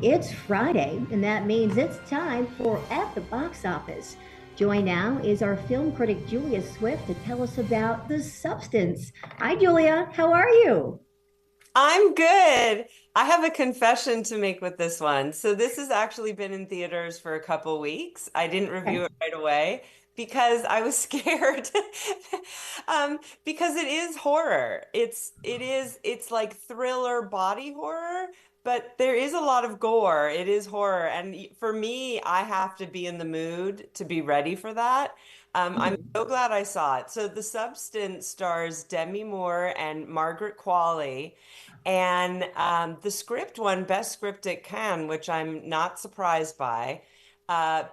It's Friday, and that means it's time for At the Box Office. Join now is our film critic Julia Swift to tell us about The Substance. Hi, Julia. How are you? I'm good. I have a confession to make with this one. So this has actually been in theaters for a couple weeks. I didn't review Okay. it right away because I was scared. Because it is horror. It's like thriller body horror, but there is a lot of gore. It is horror. And for me, I have to be in the mood to be ready for that. I'm Mhm. so glad I saw it. So The Substance stars Demi Moore and Margaret Qualley. And the script won Best Script at Cannes, which I'm not surprised by,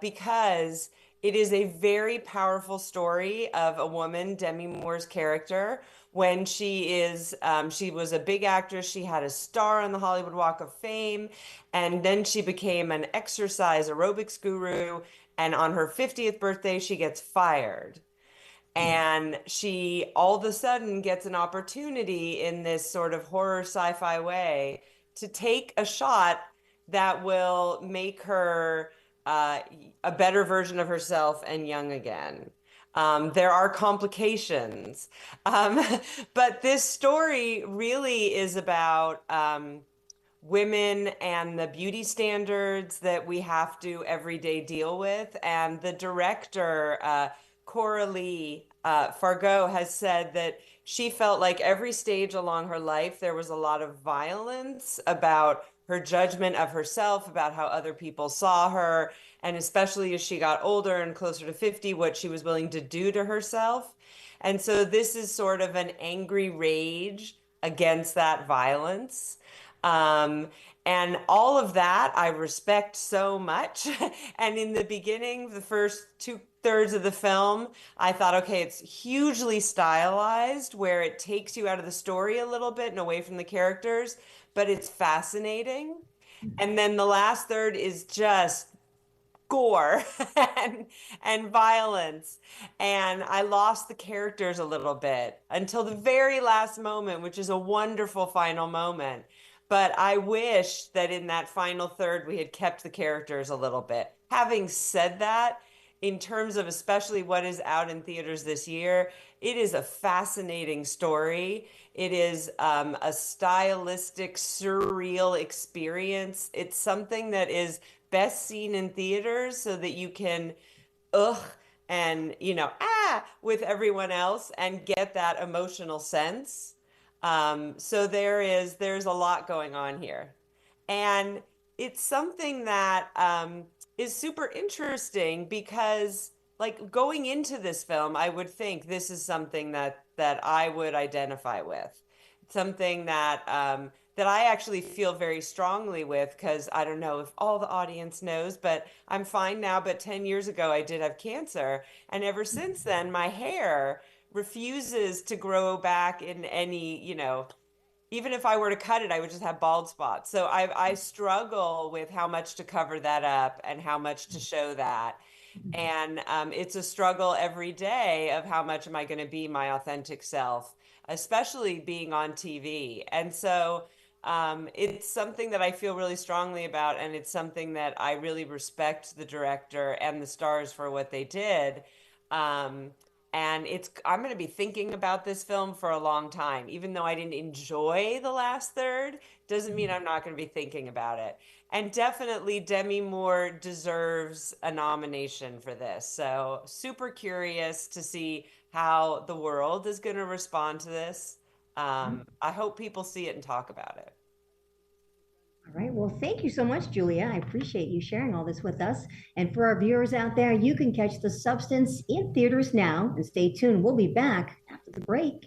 because it is a very powerful story of a woman, Demi Moore's character, when she was a big actress. She had a star on the Hollywood Walk of Fame, and then she became an exercise aerobics guru. And on her 50th birthday, she gets fired. And she all of a sudden gets an opportunity in this sort of horror sci-fi way to take a shot that will make her uh, a better version of herself and young again. There are complications, um, but this story really is about women and the beauty standards that we have to every day deal with. And the director, Coralie Fargo, has said that she felt like every stage along her life there was a lot of violence about her judgment of herself, about how other people saw her, and especially as she got older and closer to 50, what she was willing to do to herself. And so this is sort of an angry rage against that violence. Um, and all of that I respect so much. And in the beginning, the first two-thirds of the film, I thought, okay, it's hugely stylized where it takes you out of the story a little bit and away from the characters, but it's fascinating. And then the last third is just gore and violence, and I lost the characters a little bit until the very last moment, which is a wonderful final moment. But I wish that in that final third we had kept the characters a little bit. Having said that, in terms of especially what is out in theaters this year, it is a fascinating story. It is a stylistic, surreal experience. It's something that is best seen in theaters so that you can, ugh, and, with everyone else and get that emotional sense. So there's a lot going on here. And it's something that is super interesting because like going into this film, I would think this is something that I would identify with. Something that I actually feel very strongly with because I don't know if all the audience knows, but I'm fine now. But 10 years ago, I did have cancer. And ever since then, my hair refuses to grow back in any, even if I were to cut it, I would just have bald spots. So I struggle with how much to cover that up and how much to show that. And it's a struggle every day of how much am I going to be my authentic self, especially being on TV. And so it's something that I feel really strongly about, and it's something that I really respect the director and the stars for what they did. Um, and I'm going to be thinking about this film for a long time. Even though I didn't enjoy the last third, doesn't mean I'm not going to be thinking about it. And definitely Demi Moore deserves a nomination for this. So super curious to see how the world is going to respond to this. I hope people see it and talk about it. All right. Well, thank you so much, Julia. I appreciate you sharing all this with us. And for our viewers out there, you can catch The Substance in theaters now. And stay tuned. We'll be back after the break.